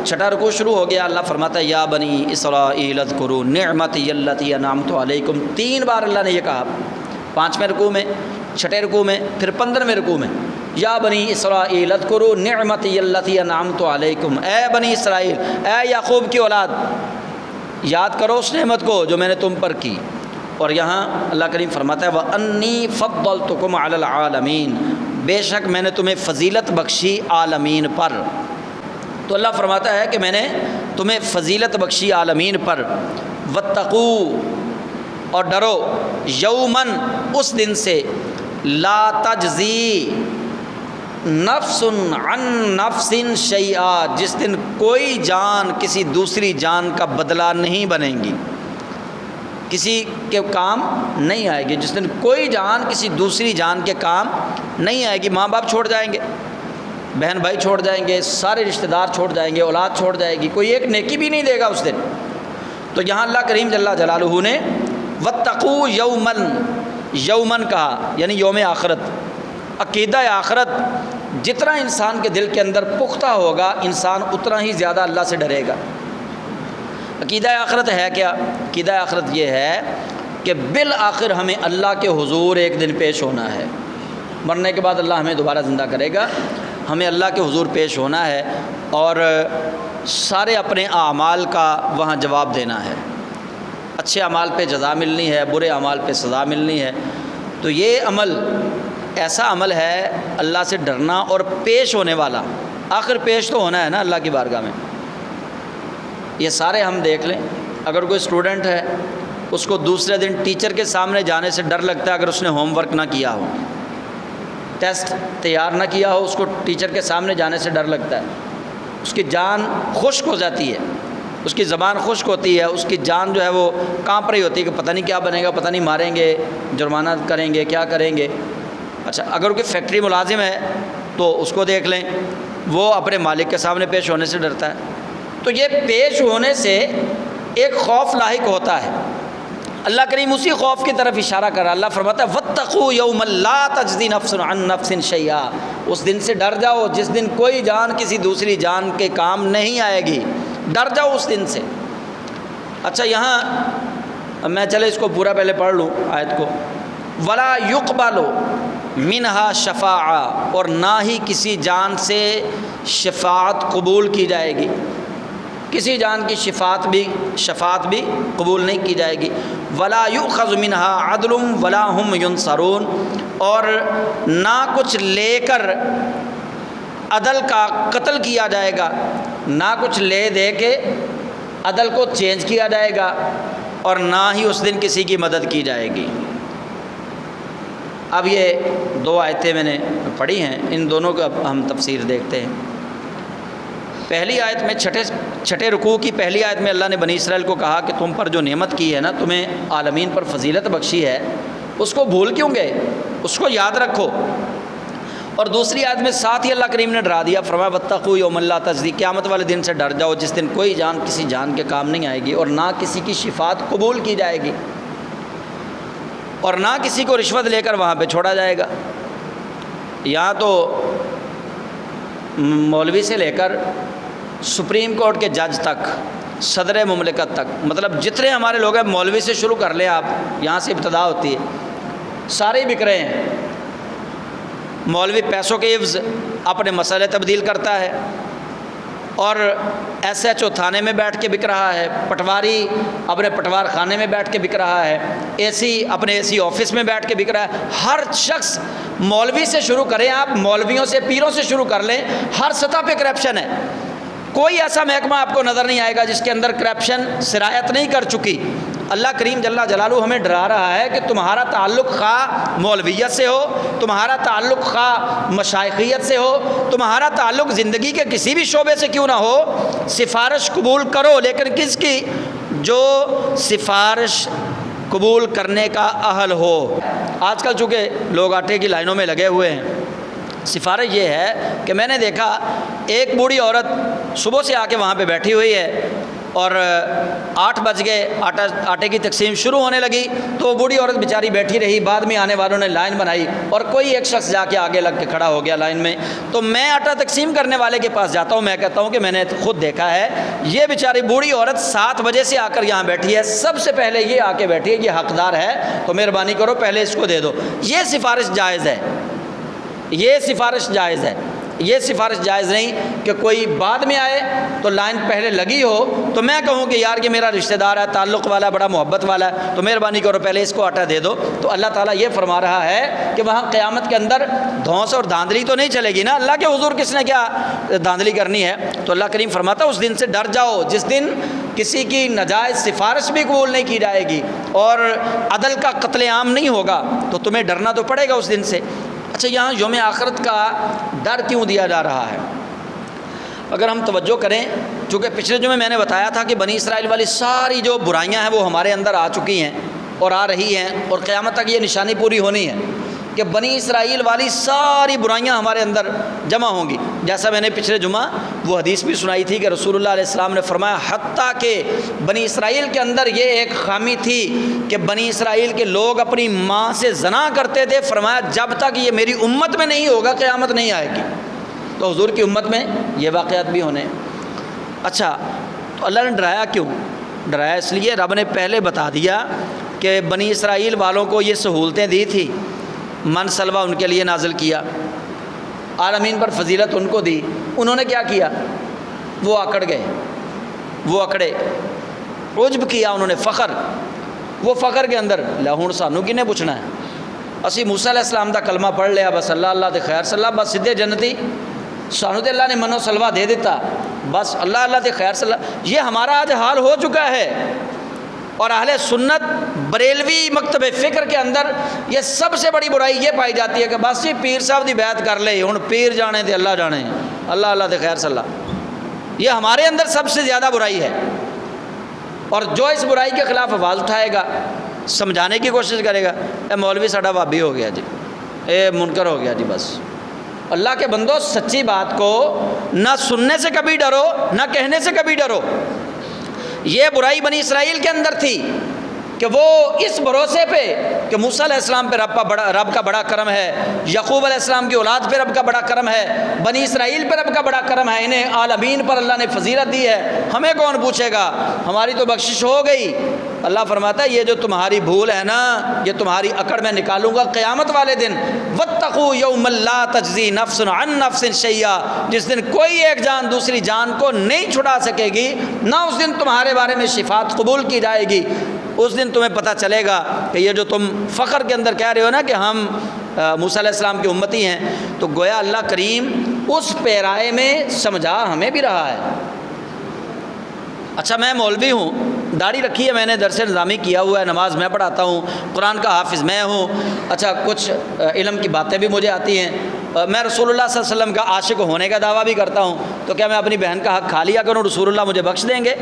چھٹا رکوع شروع ہو گیا، اللہ فرماتا ہے یا بنی اسرائیل اذکروا نعمتی التی انعمت علیکم، 3 بار اللہ نے یہ کہا، 5ویں رکوع میں، چھٹے رکوع میں، پھر 15ویں رکوع میں، یا بنی اسرائیل اذکروا نعمتی التی انعمت علیکم، اے بنی اسرائیل، اے یعقوب کی اولاد، یاد کرو اس نعمت کو جو میں نے تم پر کی۔ اور یہاں اللہ کریم فرماتا ہے وَأَنِّي فَضَّلْتُكُمْ عَلَى الْعَالَمِينَ، بے شک میں نے تمہیں فضیلت بخشی عالمین پر۔ تو اللہ فرماتا ہے کہ میں نے تمہیں فضیلت بخشی عالمین پر۔ وَاتَّقُوا، اور ڈرو، یومن، اس دن سے، لا تجزی نفس عن نفس شیئا، جس دن کوئی جان کسی دوسری جان کا بدلہ نہیں بنے گی، کسی کے کام نہیں آئے گی، جس دن کوئی جان کسی دوسری جان کے کام نہیں آئے گی۔ ماں باپ چھوڑ جائیں گے، بہن بھائی چھوڑ جائیں گے، سارے رشتہ دار چھوڑ جائیں گے، اولاد چھوڑ جائے گی، کوئی ایک نیکی بھی نہیں دے گا اس دن۔ تو یہاں اللہ کریم جل جلالہ نے واتقوا یومن، یومن کہا یعنی یوم آخرت۔ عقیدہ آخرت جتنا انسان کے دل کے اندر پختہ ہوگا، انسان اتنا ہی زیادہ اللہ سے ڈرے گا۔ عقیدہ آخرت ہے کیا؟ عقیدہ آخرت یہ ہے کہ بالآخر ہمیں اللہ کے حضور ایک دن پیش ہونا ہے، مرنے کے بعد اللہ ہمیں دوبارہ زندہ کرے گا، ہمیں اللہ کے حضور پیش ہونا ہے اور سارے اپنے اعمال کا وہاں جواب دینا ہے۔ اچھے اعمال پہ جزا ملنی ہے، برے اعمال پہ سزا ملنی ہے۔ تو یہ عمل ایسا عمل ہے اللہ سے ڈرنا اور پیش ہونے والا، آخر پیش تو ہونا ہے نا اللہ کی بارگاہ میں۔ یہ سارے ہم دیکھ لیں، اگر کوئی اسٹوڈنٹ ہے اس کو دوسرے دن ٹیچر کے سامنے جانے سے ڈر لگتا ہے، اگر اس نے ہوم ورک نہ کیا ہو، ٹیسٹ تیار نہ کیا ہو، اس کو ٹیچر کے سامنے جانے سے ڈر لگتا ہے، اس کی جان خشک ہو جاتی ہے، اس کی زبان خشک ہوتی ہے، اس کی جان جو ہے وہ کانپ رہی ہوتی ہے کہ پتہ نہیں کیا بنے گا، پتہ نہیں ماریں گے، جرمانہ کریں گے، کیا کریں گے۔ اچھا، اگر کوئی فیکٹری ملازم ہے تو اس کو دیکھ لیں، وہ اپنے مالک کے سامنے پیش ہونے سے ڈرتا ہے۔ تو یہ پیش ہونے سے ایک خوف لاحق ہوتا ہے، اللہ کریم اسی خوف کی طرف اشارہ کر رہا ہے۔ اللہ فرماتا ہے واتقوا یوما لا تجزی نفس عن نفس شیئا، اس دن سے ڈر جاؤ جس دن کوئی جان کسی دوسری جان کے کام نہیں آئے گی، ڈر جاؤ اس دن سے۔ اچھا، یہاں میں چلے اس کو پورا پہلے پڑھ لوں آیت کو۔ ولا یقبل منہا شفاعہ، اور نہ ہی کسی جان سے شفاعت قبول کی جائے گی، کسی جان کی شفاعت بھی قبول نہیں کی جائے گی۔ ولا یؤخذ منہا عدل ولا هم ینصرون، اور نہ کچھ لے کر عدل کا قتل کیا جائے گا، نہ کچھ لے دے کے عدل کو چینج کیا جائے گا، اور نہ ہی اس دن کسی کی مدد کی جائے گی۔ اب یہ 2 آیتیں میں نے پڑھی ہیں، ان دونوں کا ہم تفسیر دیکھتے ہیں۔ پہلی آیت میں چھٹے رکوع کی پہلی آیت میں اللہ نے بنی اسرائیل کو کہا کہ تم پر جو نعمت کی ہے نا، تمہیں عالمین پر فضیلت بخشی ہے، اس کو بھول کیوں گئے، اس کو یاد رکھو۔ اور دوسری آیت میں ساتھ ہی اللہ کریم نے ڈرا دیا، فرمایا واتقوا یوما لا تجزی، قیامت والے دن سے ڈر جاؤ جس دن کوئی جان کسی جان کے کام نہیں آئے گی، اور نہ کسی کی شفاعت قبول کی جائے گی، اور نہ کسی کو رشوت لے کر وہاں پہ چھوڑا جائے گا۔ یہاں تو مولوی سے لے کر سپریم کورٹ کے جج تک، صدر مملکت تک، مطلب جتنے ہمارے لوگ ہیں، مولوی سے شروع کر لیں آپ، یہاں سے ابتدا ہوتی ہے، سارے بک رہے ہیں۔ مولوی پیسوں کے عوض اپنے مسئلے تبدیل کرتا ہے، اور ایس ایچ او تھانے میں بیٹھ کے بک رہا ہے، پٹواری اپنے پٹوار خانے میں بیٹھ کے بک رہا ہے، اے سی اپنے اے سی آفس میں بیٹھ کے بک رہا ہے۔ ہر شخص، مولوی سے شروع کریں آپ، مولویوں سے، پیروں سے شروع کر لیں، ہر سطح پہ کرپشن ہے۔ کوئی ایسا محکمہ آپ کو نظر نہیں آئے گا جس کے اندر کرپشن سرایت نہیں کر چکی۔ اللہ کریم جل جلالہ ہمیں ڈرا رہا ہے کہ تمہارا تعلق خواہ مولویت سے ہو، تمہارا تعلق خواہ مشائخیت سے ہو، تمہارا تعلق زندگی کے کسی بھی شعبے سے کیوں نہ ہو، سفارش قبول کرو، لیکن کس کی؟ جو سفارش قبول کرنے کا اہل ہو۔ آج کل چونکہ لوگ آٹے کی لائنوں میں لگے ہوئے ہیں، سفارش یہ ہے کہ میں نے دیکھا ایک بوڑھی عورت صبح سے آ کے وہاں پہ بیٹھی ہوئی ہے، اور 8 بج گئے، آٹے کی تقسیم شروع ہونے لگی تو بوڑھی عورت بیچاری بیٹھی رہی، بعد میں آنے والوں نے لائن بنائی اور کوئی ایک شخص جا کے آگے لگ کے کھڑا ہو گیا لائن میں، تو میں آٹا تقسیم کرنے والے کے پاس جاتا ہوں، میں کہتا ہوں کہ میں نے خود دیکھا ہے یہ بیچاری بوڑھی عورت 7 بجے سے آ کر یہاں بیٹھی ہے، سب سے پہلے یہ آ کے بیٹھی ہے، یہ حقدار ہے تو مہربانی کرو پہلے اس کو دے دو۔ یہ سفارش جائز ہے، یہ سفارش جائز ہے، یہ سفارش جائز نہیں کہ کوئی بعد میں آئے تو لائن پہلے لگی ہو تو میں کہوں کہ یار یہ میرا رشتہ دار ہے، تعلق والا، بڑا محبت والا ہے تو مہربانی کرو پہلے اس کو آٹا دے دو۔ تو اللہ تعالیٰ یہ فرما رہا ہے کہ وہاں قیامت کے اندر دھونس اور دھاندلی تو نہیں چلے گی نا، اللہ کے حضور کس نے کیا دھاندلی کرنی ہے؟ تو اللہ کریم فرماتا اس دن سے ڈر جاؤ جس دن کسی کی ناجائز سفارش بھی قبول نہیں کی جائے گی اور عدل کا قتل عام نہیں ہوگا، تو تمہیں ڈرنا تو پڑے گا اس دن سے۔ اچھا، یہاں یوم آخرت کا ڈر کیوں دیا جا رہا ہے؟ اگر ہم توجہ کریں، چونکہ پچھلے جمعے میں نے بتایا تھا کہ بنی اسرائیل والی ساری جو برائیاں ہیں وہ ہمارے اندر آ چکی ہیں اور آ رہی ہیں، اور قیامت تک یہ نشانی پوری ہونی ہے کہ بنی اسرائیل والی ساری برائیاں ہمارے اندر جمع ہوں گی۔ جیسا میں نے پچھلے جمعہ وہ حدیث بھی سنائی تھی کہ رسول اللہ علیہ السلام نے فرمایا حتیٰ کہ بنی اسرائیل کے اندر یہ ایک خامی تھی کہ بنی اسرائیل کے لوگ اپنی ماں سے زنا کرتے تھے، فرمایا جب تک یہ میری امت میں نہیں ہوگا قیامت نہیں آئے گی۔ تو حضور کی امت میں یہ واقعات بھی ہونے۔ اچھا، تو اللہ نے ڈرایا کیوں؟ ڈرایا اس لیے رب نے پہلے بتا دیا کہ بنی اسرائیل والوں کو یہ سہولتیں دی تھی، من سلوہ ان کے لیے نازل کیا، عالمین پر فضیلت ان کو دی، انہوں نے کیا کیا؟ وہ اکڑ گئے، وہ اکڑے، عجب کیا انہوں نے، فخر، وہ فخر کے اندر لا ہن سانوں کنے پوچھنا ہے، اسی موسیٰ علیہ السلام دا کلمہ پڑھ لیا بس اللہ اللہ تے خیر صلی اللہ، بس سیدھے جنتی، سانوں تے اللہ نے منو سلوہ دے دیتا، بس اللہ اللہ تے خیر صلی اللہ۔ یہ ہمارا آج حال ہو چکا ہے، اور اہل سنت بریلوی مکتب فکر کے اندر یہ سب سے بڑی برائی یہ پائی جاتی ہے کہ بس یہ پیر صاحب دی بیعت کر لے، ہن پیر جانے تے اللہ جانے، اللہ اللہ تے خیر صلی اللہ۔ یہ ہمارے اندر سب سے زیادہ برائی ہے، اور جو اس برائی کے خلاف آواز اٹھائے گا، سمجھانے کی کوشش کرے گا، اے مولوی ساڈا وابی ہو گیا جی، اے منکر ہو گیا جی، بس اللہ کے بندو سچی بات کو نہ سننے سے کبھی ڈرو نہ کہنے سے کبھی ڈرو۔ یہ برائی بنی اسرائیل کے اندر تھی کہ وہ اس بھروسے پہ کہ موسیٰ علیہ السلام پہ رب کا بڑا کرم ہے، یعقوب علیہ السلام کی اولاد پہ رب کا بڑا کرم ہے، بنی اسرائیل پہ رب کا بڑا کرم ہے، انہیں عالمین پر اللہ نے فضیلت دی ہے، ہمیں کون پوچھے گا، ہماری تو بخشش ہو گئی۔ اللہ فرماتا ہے یہ جو تمہاری بھول ہے نا، یہ تمہاری اکڑ میں نکالوں گا قیامت والے دن۔ واتقوا یوما لا تجزی نفس عن نفس شیئا، جس دن کوئی ایک جان دوسری جان کو نہیں چھڑا سکے گی، نہ اس دن تمہارے بارے میں شفاعت قبول کی جائے گی۔ اس دن تمہیں پتہ چلے گا کہ یہ جو تم فخر کے اندر کہہ رہے ہو نا کہ ہم موسیٰ علیہ السلام کی امتی ہیں، تو گویا اللہ کریم اس پیرائے میں سمجھا ہمیں بھی رہا ہے۔ اچھا، میں مولوی ہوں، داڑھی رکھی ہے میں نے، درس نظامی کیا ہوا ہے، نماز میں پڑھاتا ہوں، قرآن کا حافظ میں ہوں، اچھا کچھ علم کی باتیں بھی مجھے آتی ہیں، میں رسول اللہ صلی اللہ علیہ وسلم کا عاشق ہونے کا دعویٰ بھی کرتا ہوں، تو کیا میں اپنی بہن کا حق کھا لیا کروں، رسول اللہ مجھے بخش دیں گے؟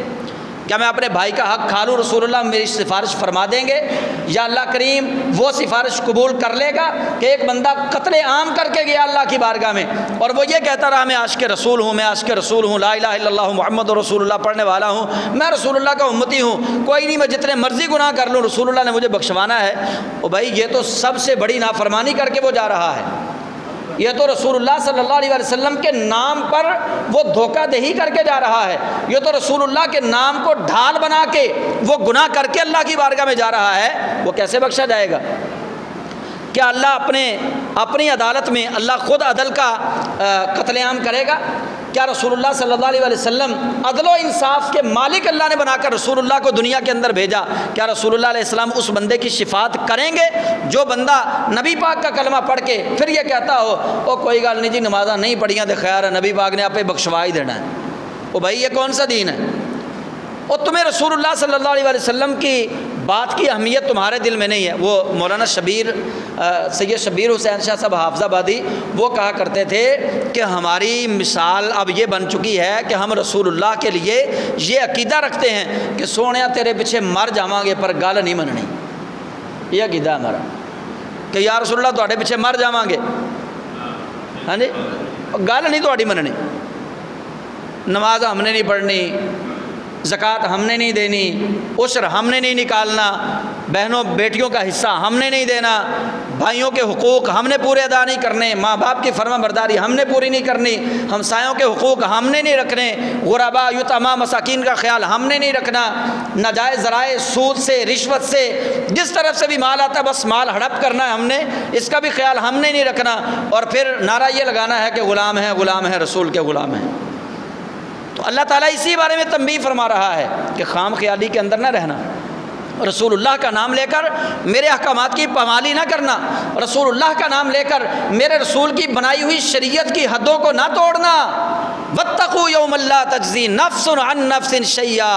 کیا میں اپنے بھائی کا حق کھا لوں، رسول اللہ میری سفارش فرما دیں گے؟ یا اللہ کریم وہ سفارش قبول کر لے گا کہ ایک بندہ قتل عام کر کے گیا اللہ کی بارگاہ میں اور وہ یہ کہتا رہا میں عاشق رسول ہوں، میں عاشق رسول ہوں، لا الہ الا اللہ محمد رسول اللہ پڑھنے والا ہوں، میں رسول اللہ کا امتی ہوں، کوئی نہیں میں جتنے مرضی گناہ کر لوں رسول اللہ نے مجھے بخشوانا ہے۔ او بھائی یہ تو سب سے بڑی نافرمانی کر کے وہ جا رہا ہے، یہ تو رسول اللہ صلی اللہ علیہ وسلم کے نام پر وہ دھوکہ دہی کر کے جا رہا ہے، یہ تو رسول اللہ کے نام کو ڈھال بنا کے وہ گناہ کر کے اللہ کی بارگاہ میں جا رہا ہے، وہ کیسے بخشا جائے گا؟ کیا اللہ اپنی عدالت میں اللہ خود عدل کا قتل عام کرے گا؟ کیا رسول اللہ صلی اللہ علیہ وسلم عدل و انصاف کے مالک اللہ نے بنا کر رسول اللہ کو دنیا کے اندر بھیجا، کیا رسول اللہ علیہ السلام اس بندے کی شفاعت کریں گے جو بندہ نبی پاک کا کلمہ پڑھ کے پھر یہ کہتا ہو او کوئی گل نہیں جی نمازاں نہیں پڑھیاں تے خیر ہے، نبی پاک نے آپ بخشوا ہی دینا ہے؟ او بھائی یہ کون سا دین ہے؟ اور تمہیں رسول اللہ صلی اللہ علیہ وسلم کی بات کی اہمیت تمہارے دل میں نہیں ہے۔ وہ مولانا سید شبیر حسین شاہ صاحب حافظ آبادی وہ کہا کرتے تھے کہ ہماری مثال اب یہ بن چکی ہے کہ ہم رسول اللہ کے لیے یہ عقیدہ رکھتے ہیں کہ سونیا تیرے پیچھے مر جاواں گے پر گل نہیں مننی، یہ عقیدہ ہمارا کہ یا رسول اللہ تواڈے پیچھے مر جاواں گے، ہاں جی گل نہیں تواڈی مننی، نماز ہم نے نہیں پڑھنی، زکوٰۃ ہم نے نہیں دینی، عشر ہم نے نہیں نکالنا، بہنوں بیٹیوں کا حصہ ہم نے نہیں دینا، بھائیوں کے حقوق ہم نے پورے ادا نہیں کرنے، ماں باپ کی فرما برداری ہم نے پوری نہیں کرنی، ہمسایوں کے حقوق ہم نے نہیں رکھنے، غربا یتاما مساکین کا خیال ہم نے نہیں رکھنا، ناجائز ذرائع سود سے رشوت سے جس طرف سے بھی مال آتا ہے بس مال ہڑپ کرنا ہے ہم نے، اس کا بھی خیال ہم نے نہیں رکھنا، اور پھر نعرہ یہ لگانا ہے کہ غلام ہیں رسول کے غلام ہیں۔ تو اللہ تعالیٰ اسی بارے میں تنبیہ فرما رہا ہے کہ خام خیالی کے اندر نہ رہنا، رسول اللہ کا نام لے کر میرے احکامات کی پامالی نہ کرنا، رسول اللہ کا نام لے کر میرے رسول کی بنائی ہوئی شریعت کی حدوں کو نہ توڑنا۔ واتقوا یوما لا تجزی نفس عن نفس شیئا،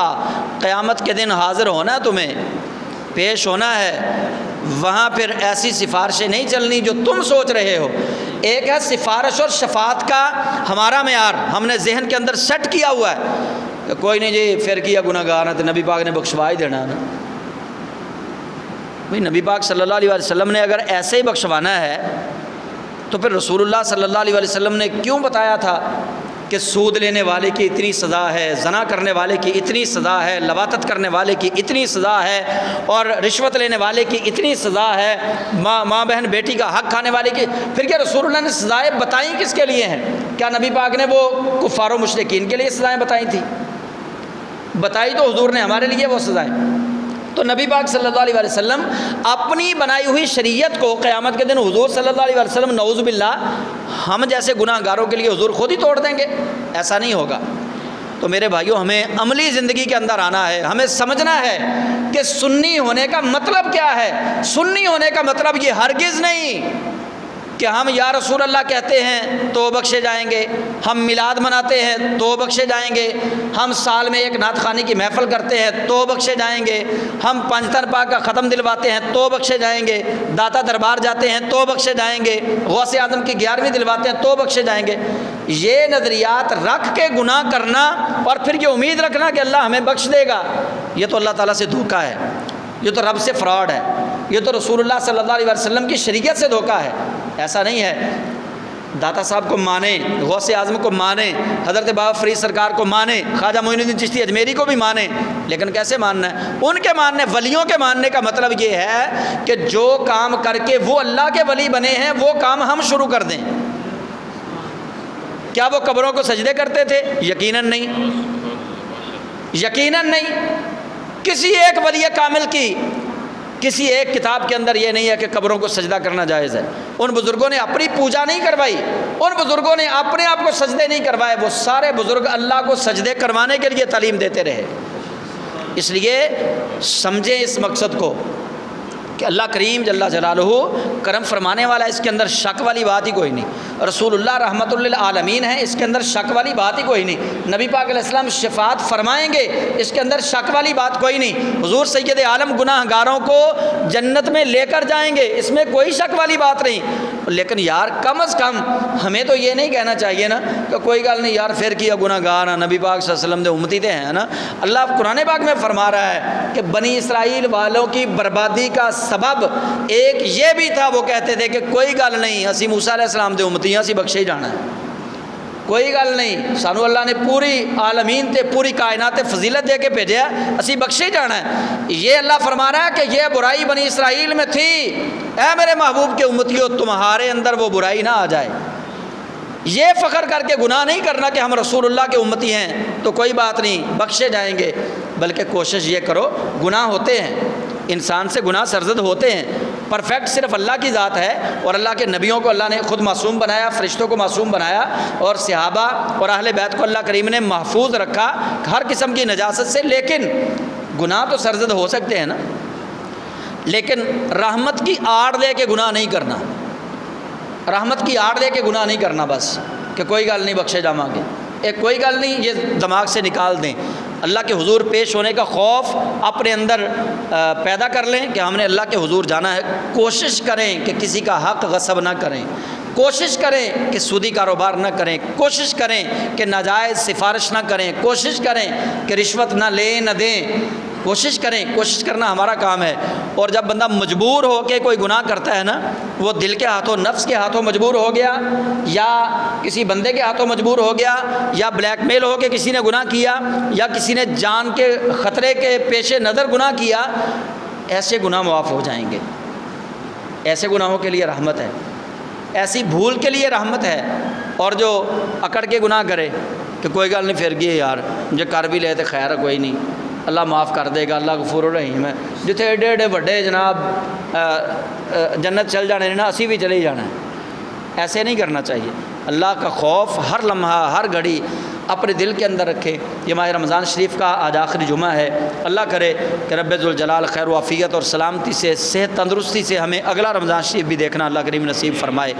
قیامت کے دن حاضر ہونا ہے، تمہیں پیش ہونا ہے، وہاں پھر ایسی سفارشیں نہیں چلنی جو تم سوچ رہے ہو۔ ایک ہے سفارش اور شفاعت کا ہمارا معیار، ہم نے ذہن کے اندر سیٹ کیا ہوا ہے کہ کوئی نہیں جی پھر کیا گناہ گار ہے تو نبی پاک نے بخشوا ہی دینا ہے نا۔ بھئی نبی پاک صلی اللہ علیہ وسلم نے اگر ایسے ہی بخشوانا ہے تو پھر رسول اللہ صلی اللہ علیہ وسلم نے کیوں بتایا تھا کہ سود لینے والے کی اتنی سزا ہے، زنا کرنے والے کی اتنی سزا ہے، لواطت کرنے والے کی اتنی سزا ہے، اور رشوت لینے والے کی اتنی سزا ہے، ماں بہن بیٹی کا حق کھانے والے کی؟ پھر کیا رسول اللہ نے سزائیں بتائیں کس کے لیے ہیں؟ کیا نبی پاک نے وہ کفار و مشرکین کے لیے سزائیں بتائی تھی؟ بتائی تو حضور نے ہمارے لیے وہ سزائیں۔ تو نبی پاک صلی اللہ علیہ وسلم اپنی بنائی ہوئی شریعت کو قیامت کے دن حضور صلی اللہ علیہ وسلم نعوذ باللہ ہم جیسے گناہ گاروں کے لیے حضور خود ہی توڑ دیں گے؟ ایسا نہیں ہوگا۔ تو میرے بھائیوں ہمیں عملی زندگی کے اندر آنا ہے، ہمیں سمجھنا ہے کہ سنی ہونے کا مطلب کیا ہے۔ سنی ہونے کا مطلب یہ ہرگز نہیں کہ ہم یا رسول اللہ کہتے ہیں تو بخشے جائیں گے، ہم میلاد مناتے ہیں تو بخشے جائیں گے، ہم سال میں ایک نعت خوانی کی محفل کرتے ہیں تو بخشے جائیں گے، ہم پنجتن پاک کا ختم دلواتے ہیں تو بخشے جائیں گے، داتا دربار جاتے ہیں تو بخشے جائیں گے، غوث اعظم کی 11ویں دلواتے ہیں تو بخشے جائیں گے۔ یہ نظریات رکھ کے گناہ کرنا اور پھر یہ امید رکھنا کہ اللہ ہمیں بخش دے گا، یہ تو اللہ تعالیٰ سے دھوکہ ہے، یہ تو رب سے فراڈ ہے، یہ تو رسول اللہ صلی اللہ علیہ وسلم کی شریعت سے دھوکہ ہے۔ ایسا نہیں ہے۔ داتا صاحب کو مانیں، غوث اعظم کو مانیں، حضرت بابا فرید سرکار کو مانیں، خواجہ معین الدین چشتی اجمیری کو بھی مانیں، لیکن کیسے ماننا ہے؟ ان کے ماننے، ولیوں کے ماننے کا مطلب یہ ہے کہ جو کام کر کے وہ اللہ کے ولی بنے ہیں وہ کام ہم شروع کر دیں۔ کیا وہ قبروں کو سجدے کرتے تھے؟ یقیناً نہیں، یقیناً نہیں۔ کسی ایک ولی کامل کی کسی ایک کتاب کے اندر یہ نہیں ہے کہ قبروں کو سجدہ کرنا جائز ہے۔ ان بزرگوں نے اپنی پوجا نہیں کروائی، ان بزرگوں نے اپنے آپ کو سجدے نہیں کروائے، وہ سارے بزرگ اللہ کو سجدے کروانے کے لیے تعلیم دیتے رہے۔ اس لیے سمجھیں اس مقصد کو کہ اللہ کریم جل جلالہ کرم فرمانے والا، اس کے اندر شک والی بات ہی کوئی نہیں۔ رسول اللہ رحمت للعالمین ہے، اس کے اندر شک والی بات ہی کوئی نہیں۔ نبی پاک علیہ السلام شفاعت فرمائیں گے، اس کے اندر شک والی بات کوئی نہیں۔ حضور سید عالم گناہ گاروں کو جنت میں لے کر جائیں گے، اس میں کوئی شک والی بات نہیں۔ لیکن یار کم از کم ہمیں تو یہ نہیں کہنا چاہیے نا کہ کوئی گل نہیں یار پھر کیا گناہ گار ہے، نبی پاک صلی اللہ علیہ وسلم دے امتی تے ہیں نا۔ اللہ قرآن پاک میں فرما رہا ہے کہ بنی اسرائیل والوں کی بربادی کا سبب ایک یہ بھی تھا، وہ کہتے تھے کہ کوئی گل نہیں اسی موسیٰ علیہ السلام دے امتی ہیں، اسی بخشے ہی جانا ہے، کوئی گل نہیں، سانو اللہ نے پوری عالمین تے پوری کائنات تے فضیلت دے کے بھیجا ہے، اسی بخشے ہی جانا ہے۔ یہ اللہ فرما رہا ہے کہ یہ برائی بنی اسرائیل میں تھی، اے میرے محبوب کے امتیوں تمہارے اندر وہ برائی نہ آ جائے۔ یہ فخر کر کے گناہ نہیں کرنا کہ ہم رسول اللہ کے امتی ہیں تو کوئی بات نہیں بخشے جائیں گے، بلکہ کوشش یہ کرو، گناہ ہوتے ہیں، انسان سے گناہ سرزد ہوتے ہیں، پرفیکٹ صرف اللہ کی ذات ہے، اور اللہ کے نبیوں کو اللہ نے خود معصوم بنایا، فرشتوں کو معصوم بنایا، اور صحابہ اور اہل بیت کو اللہ کریم نے محفوظ رکھا ہر قسم کی نجاست سے۔ لیکن گناہ تو سرزد ہو سکتے ہیں نا، لیکن رحمت کی آڑ دے کے گناہ نہیں کرنا، رحمت کی آڑ دے کے گناہ نہیں کرنا، بس کہ کوئی گل نہیں بخشے جاواں گے، ایک کوئی گل نہیں، یہ دماغ سے نکال دیں۔ اللہ کے حضور پیش ہونے کا خوف اپنے اندر پیدا کر لیں کہ ہم نے اللہ کے حضور جانا ہے۔ کوشش کریں کہ کسی کا حق غصب نہ کریں، کوشش کریں کہ سودی کاروبار نہ کریں، کوشش کریں کہ ناجائز سفارش نہ کریں، کوشش کریں کہ رشوت نہ لیں نہ دیں، کوشش کریں، کوشش کرنا ہمارا کام ہے۔ اور جب بندہ مجبور ہو کے کوئی گناہ کرتا ہے نا، وہ دل کے ہاتھوں، نفس کے ہاتھوں مجبور ہو گیا، یا کسی بندے کے ہاتھوں مجبور ہو گیا، یا بلیک میل ہو کے کسی نے گناہ کیا، یا کسی نے جان کے خطرے کے پیش نظر گناہ کیا، ایسے گناہ معاف ہو جائیں گے۔ ایسے گناہوں کے لیے رحمت ہے، ایسی بھول کے لیے رحمت ہے۔ اور جو اکڑ کے گناہ کرے کہ کوئی گل نہیں پھر گئی یار، مجھے کر بھی لے تو خیر کوئی نہیں، اللہ معاف کر دے گا، اللہ غفور الرحیم ہے، جتنے ایڈے ایڈے بڑے جناب جنت چل جانے نا، اسی بھی چلے ہی جانا ہے۔ ایسے نہیں کرنا چاہیے۔ اللہ کا خوف ہر لمحہ، ہر گھڑی اپنے دل کے اندر رکھے۔ یہ ماہ رمضان شریف کا آج آخری جمعہ ہے۔ اللہ کرے کہ رب ذوالجلال خیر و عافیت اور سلامتی سے، صحت تندرستی سے ہمیں اگلا رمضان شریف بھی دیکھنا اللہ کریم نصیب فرمائے۔